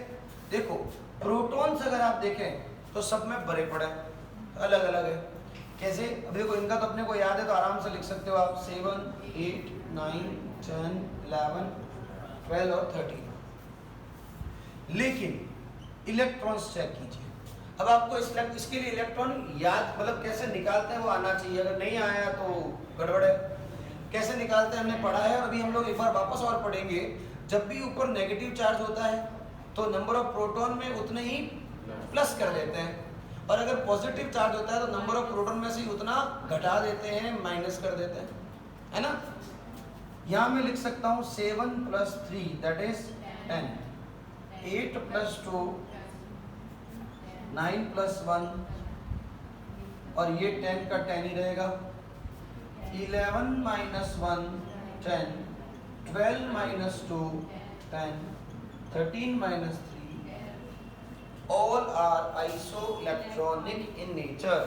देखो प्रोटॉन्स अगर आप देखें तो सब में भरे पड़े अलग अलग है। कैसे? अब देखो इनका तो अपने को याद है तो आराम से लिख सकते हो आप 7, 8, 9, 10, 11, 12 और 13। लेकिन इलेक्ट्रॉन्स चेक कीजिए। अब आपको इसके लिए इलेक्ट्रॉन याद मतलब कैसे निकालते हैं वो आना चाहिए, अगर नहीं आया तो गड़बड़ है। कैसे निकालते हैं हमने पढ़ा है, और अभी हम लोग एक बार वापस और पढ़ेंगे। जब भी ऊपर नेगेटिव चार्ज होता है तो नंबर ऑफ प्रोटॉन में उतने ही प्लस कर देते हैं, और अगर पॉजिटिव चार्ज होता है तो नंबर ऑफ प्रोटॉन में से उतना घटा देते हैं, माइनस कर देते हैं, है ना। यहाँ मैं लिख सकता हूँ 7 + 3 दैट इज 10, 8 + 2 9 + 1 और ये 10 का 10 ही रहेगा। 11 - 1 10, 12 - 2 10, 13 - 3 all are isoelectronic in nature.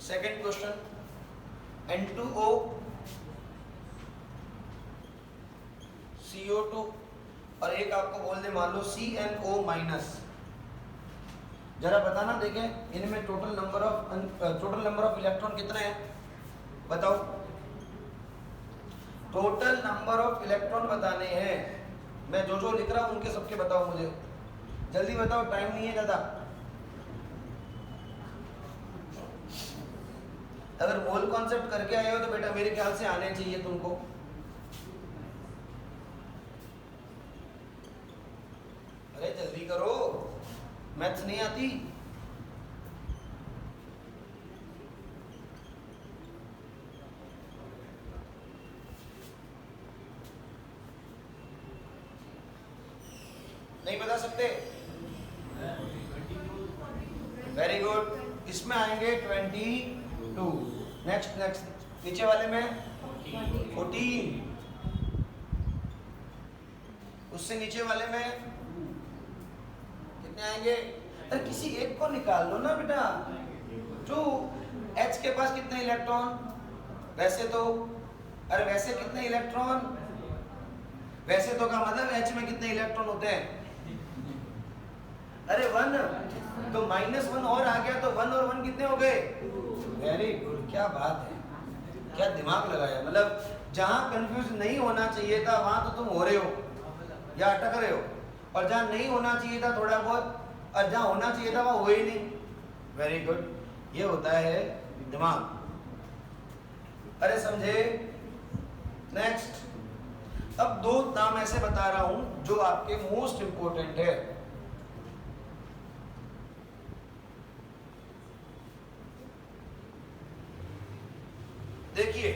Second question, N2O, CO2 और एक आपको बोल दे मान लो CNO-। जरा बताना देखें इनमें टोटल नंबर ऑफ इलेक्ट्रॉन कितने हैं, बताओ। टोटल नंबर ऑफ इलेक्ट्रॉन बताने हैं। मैं जो जो लिख रहा हूं उनके सबके बताओ मुझे, जल्दी बताओ, टाइम नहीं है ज्यादा। अगर मोल कॉन्सेप्ट करके आए हो तो बेटा मेरे ख्याल से आने चाहिए तुमको। अरे जल्दी करो, मैथ्स नहीं आती। नहीं बता सकते? वेरी गुड, इसमें आएंगे 22। नेक्स्ट नीचे वाले में 14, उससे नीचे वाले में कितने आएंगे? अरे किसी एक को निकाल लो ना बेटा। 2, H के पास कितने इलेक्ट्रॉन? वैसे तो अरे वैसे कितने इलेक्ट्रॉन? वैसे तो का मतलब H में कितने इलेक्ट्रॉन होते हैं? अरे 1, तो -1 और आ गया तो 1 और 1 कितने हो गए? वेरी गुड, क्या बात है, क्या दिमाग लगाया। मतलब जहां कंफ्यूज नहीं होना चाहिए था वहां तो तुम हो रहे हो या अटक रहे हो, और जहां नहीं होना चाहिए था थोड़ा बहुत, और जहां होना चाहिए था वहां हो ही नहीं। वेरी गुड, ये होता है दिमाग। अरे समझे? नेक्स्ट, अब 2 नाम ऐसे बता रहा हूं जो आपके मोस्ट इंपोर्टेंट है। देखिए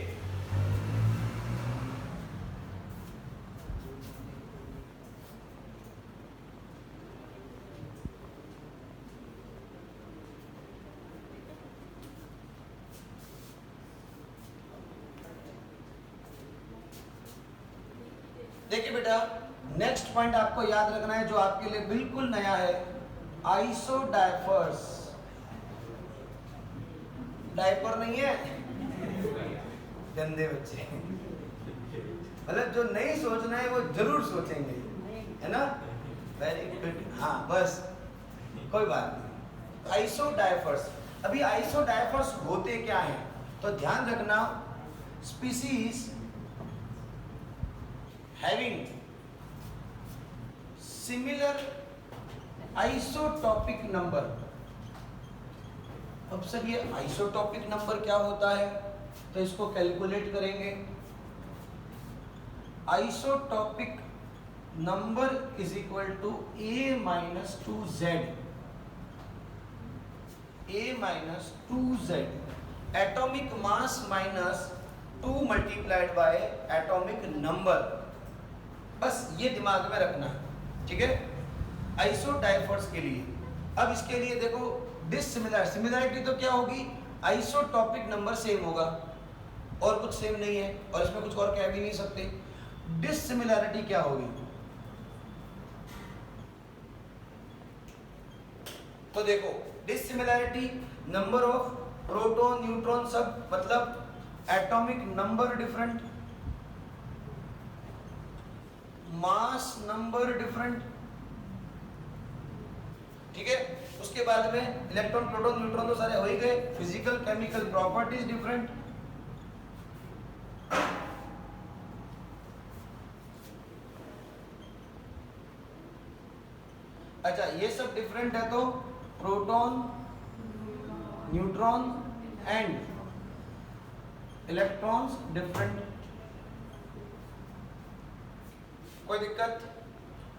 देखिए बेटा, नेक्स्ट पॉइंट आपको याद रखना है जो आपके लिए बिल्कुल नया है, आइसोडाइफर्स। डायपर नहीं है, गंदे बच्चे, मतलब जो नहीं सोचना है वो जरूर सोचेंगे, है ना? वेरी गुड, हाँ बस कोई बात नहीं। आइसोडाइफर्स, अभी आइसोडाइफर्स होते क्या हैं? तो ध्यान रखना, species having similar isotopic number. अब सर ये आइसोटॉपिक नंबर क्या होता है? तो इसको कैलकुलेट करेंगे। Isotopic number is equal to a minus 2z, a minus 2z, atomic mass minus 2 multiplied by atomic number. बस ये दिमाग में रखना है, ठीक है, आइसोडाइफर्स के लिए। अब इसके लिए देखो डिसिमिलर, सिमिलरिटी तो क्या होगी? आइसोटॉपिक नंबर सेम होगा और कुछ सेम नहीं है, और इसमें कुछ और कह भी नहीं सकते। डिसिमिलरिटी क्या होगी? तो देखो dissimilarity, number of proton neutron सब, मतलब atomic number different, mass number different, ठीक है। उसके बाद में इलेक्ट्रॉन प्रोटॉन न्यूट्रॉन तो सारे हो ही गए, फिजिकल केमिकल प्रॉपर्टीज डिफरेंट। अच्छा ये सब डिफरेंट है तो proton neutron and electrons different. कोई दिक्कत?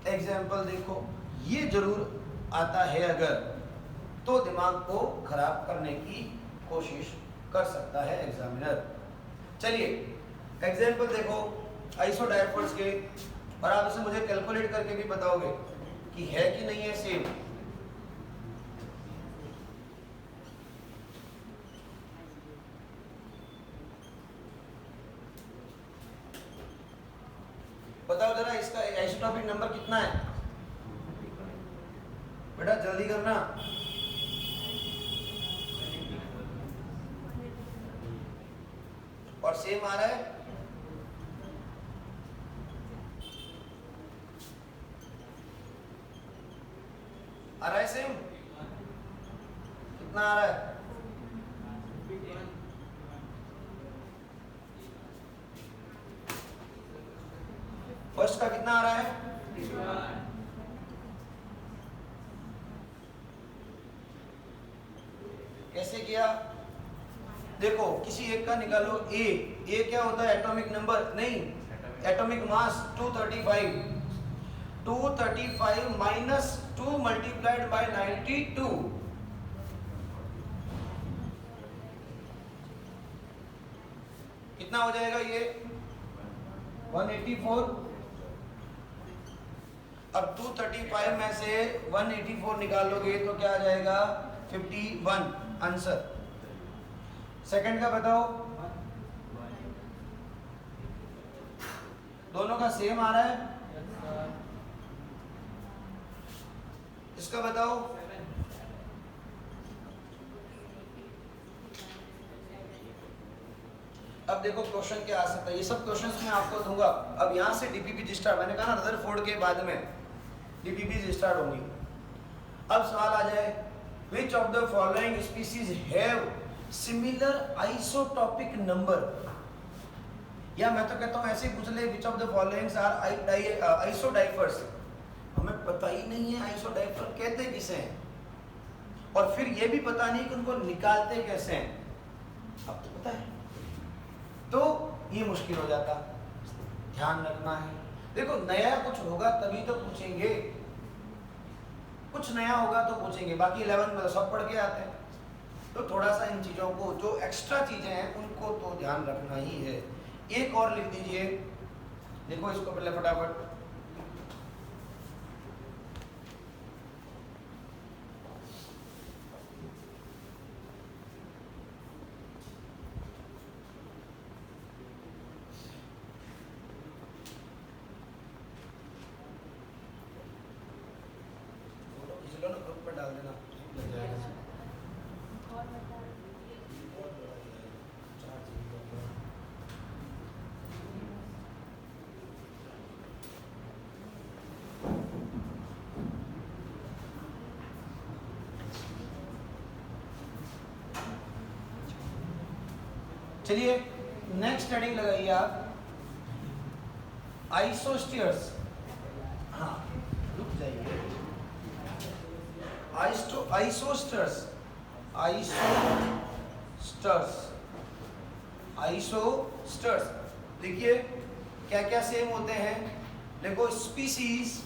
एग्जाम्पल देखो, ये जरूर आता है अगर, तो दिमाग को खराब करने की कोशिश कर सकता है एग्जामिनर। चलिए एग्जाम्पल देखो आइसोडाइफर्स के, और आप इसे मुझे कैलकुलेट करके भी बताओगे कि है कि नहीं है सेम। बताओ जरा इसका आइसोटॉपिक नंबर कितना है? बेटा जल्दी करना। और सेम आ रहा है? आ रहा है सेम? कितना आ रहा है? फर्स्ट का कितना आ रहा है? कैसे किया? देखो किसी एक का निकालो, ए क्या होता है? एटॉमिक नंबर नहीं, atomic mass 235, 235 minus 2 multiplied bye 92, कितना हो जाएगा ये? 184। अब 235 में से 184 निकालोगे तो क्या आ जाएगा? 51 आंसर। सेकंड का बताओ, दोनों का सेम आ रहा है? इसका बताओ। अब देखो क्वेश्चन क्या आ सकता है, ये सब क्वेश्चंस मैं आपको दूंगा। अब यहाँ से डीपीपी स्टार्ट, मैंने कहा ना रदरफोर्ड के बाद में डीपीपी स्टार्ट होंगी। अब सवाल आ जाए, which of the following species have similar isotopic number? या मैं तो कहता हूँ ऐसे ही पूछ ले, which of the following are isodiphers? हमें पता ही नहीं है आइसोडाइफर कहते किसे हैं, और फिर ये भी पता नहीं कि उनको निकालते कैसे हैं। अब तो पता है तो ये मुश्किल हो जाता। ध्यान रखना है, देखो नया कुछ होगा तभी तो पूछेंगे, कुछ नया होगा तो पूछेंगे, बाकी 11 में तो सब पढ़ के आते हैं। तो थोड़ा सा इन चीज़ों को, जो एक्स्ट्रा चीज़ें हैं उनको तो ध्यान रखना ही है। एक और लिख दीजिए, देखो इसको पहले फटाफट। चलिए नेक्स्ट हेडिंग लगाइए आप, आइसोस्टीयर्स। हाँ रुक जाइए, आइसोस्टर्स, आइसोस्टर्स देखिए क्या क्या सेम होते हैं। देखो species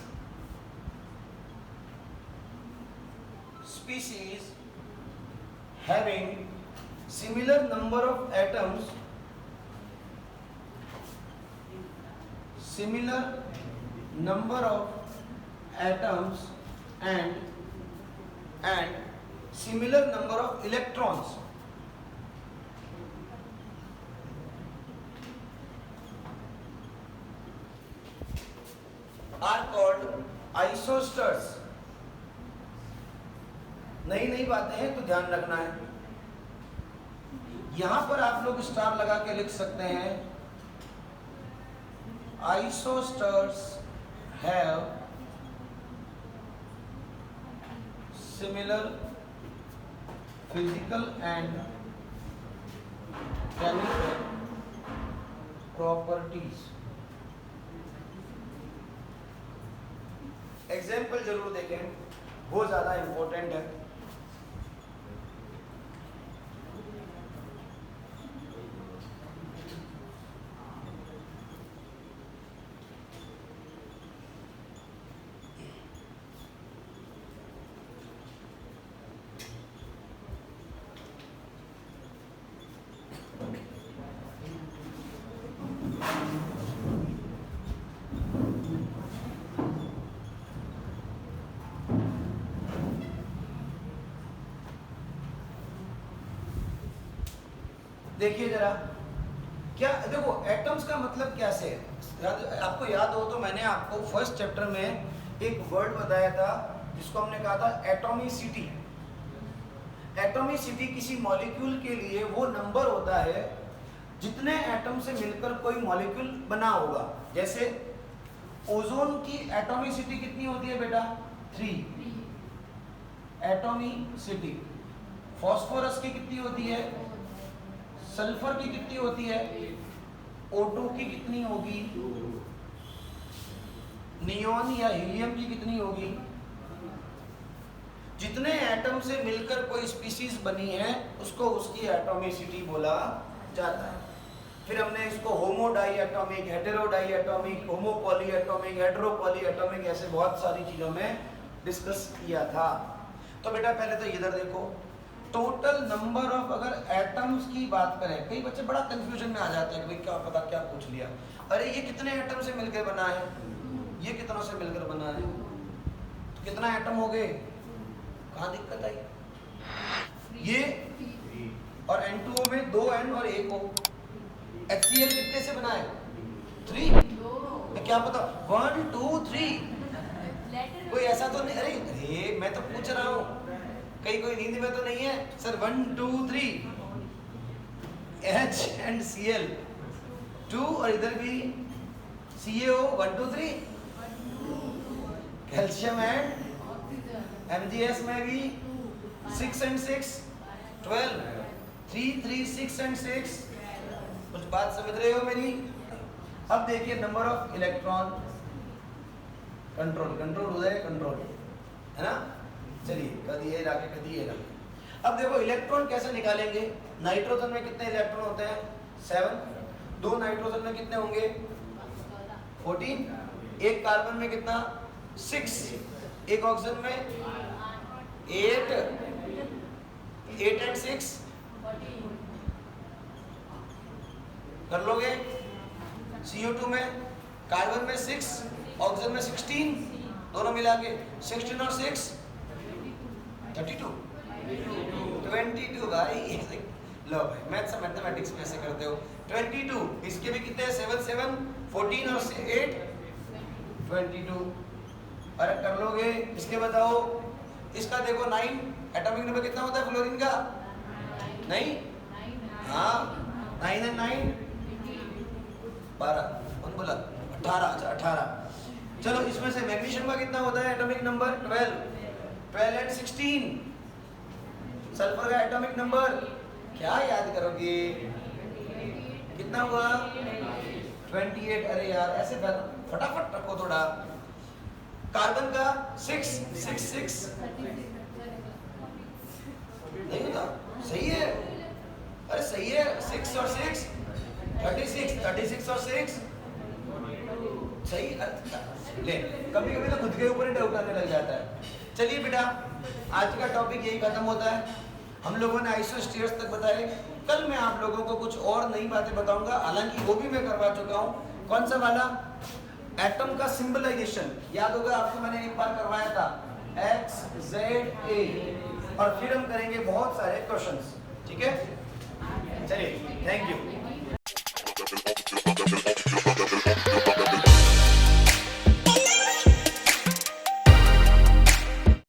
having similar number of atoms, and similar number of electrons are called isosters। नई बातें हैं तो ध्यान रखना है। यहां पर आप लोग स्टार लगा के लिख सकते हैं, isosters have similar physical and chemical properties। Example जरूर देखें, बहुत ज्यादा इंपॉर्टेंट है। देखिए जरा, क्या देखो एटम्स का मतलब कैसे है। आपको याद हो तो मैंने आपको फर्स्ट चैप्टर में एक वर्ड बताया था जिसको हमने कहा था एटॉमिसिटी। एटॉमिसिटी किसी मॉलिक्यूल के लिए वो नंबर होता है जितने एटम से मिलकर कोई मॉलिक्यूल बना होगा। जैसे ओजोन की एटॉमिसिटी कितनी होती है बेटा, 3 एटॉमिसिटी। फास्फोरस की कितनी होती है, सल्फर की कितनी होती है, O2 की कितनी होगी, नियोन या हीलियम की कितनी होगी। जितने एटम से मिलकर कोई स्पीशीज बनी है उसको उसकी एटॉमिसिटी बोला जाता है। फिर हमने इसको होमो डाईएटॉमिक, हेटेरो डाईएटॉमिक, होमो पॉलीएटॉमिक, हेटेरो पॉलीएटॉमिक ऐसे बहुत सारी चीजों में डिस्कस किया था। तो बेटा पहले तो इधर देखो, टोटल नंबर ऑफ, अगर एटम्स की बात करें, कई बच्चे बड़ा कंफ्यूजन में आ जाते हैं कि भाई क्या पता क्या पूछ लिया। अरे ये कितने एटम से मिलकर बना है, ये कितनों से मिलकर बना है, तो कितना एटम हो गए, कहाँ दिक्कत आई। ये और N2O में 2 N और 1 O। HCl कितने से बना है, 3। क्या पता 1 2 3, कोई ऐसा तो नहीं। अरे मैं तो पूछ रहा हूँ, कहीं कोई नींद में तो नहीं है सर। 1 2 3 H एंड Cl 2, और इधर भी CaO 1 2 3। कैल्शियम एंड MgS में भी 6 एंड 6 12, 3 3 6 एंड 6। कुछ बात समझ रहे हो मेरी। अब देखिए नंबर ऑफ इलेक्ट्रॉन, कंट्रोल हो जाए, कंट्रोल है ना। चलिए कभी ये लाके कभी ये लाके। अब देखो इलेक्ट्रॉन कैसे निकालेंगे। नाइट्रोजन में कितने इलेक्ट्रॉन होते हैं, 7। 2 नाइट्रोजन में कितने होंगे, 14। एक कार्बन में कितना, 6। एक ऑक्सीजन में 8 एंड 6 कर लोगे। CO2 में, कार्बन में 6, ऑक्सीजन में 16, दोनों मिला के 16 और 6 32 भाई। लो भाई मैथ्स मैथमेटिक्स में ऐसे करते हो। 22, इसके भी कितने, 7 7 14 और 8 22। अरे कर लोगे। इसके बताओ, इसका देखो 9, एटॉमिक नंबर कितना होता है फ्लोरीन का, नहीं, हाँ 9 and 9 12, कौन बोला 18? अच्छा 18। चलो इसमें से मैग्नीशियम का कितना होता है एटॉमिक नंबर? 12 and 16। सल्फर का एटॉमिक नंबर क्या याद करोगे? कितना हुआ? 28। अरे यार ऐसे फटाफट रखो थोड़ा। कार्बन का 6 6 6 नहीं होता, सही है, अरे सही है, 6 और 6 36 और 6 सही। ले कभी कभी तो खुद के ऊपर ही डाउट आने लग जाता है। चलिए बेटा, आज का टॉपिक यही खत्म होता है। हम लोगों ने आइसोस्टेयर्स तक बताए। कल मैं आप लोगों को कुछ और नई बातें बताऊंगा, हालांकि वो भी मैं करवा चुका हूँ। कौन सा वाला? एटम का सिंबलाइजेशन याद होगा आपको, मैंने एक बार करवाया था, X Z A, और फिर हम करेंगे बहुत सारे क्वेश्चंस। ठीक है, चलिए, थैंक यू।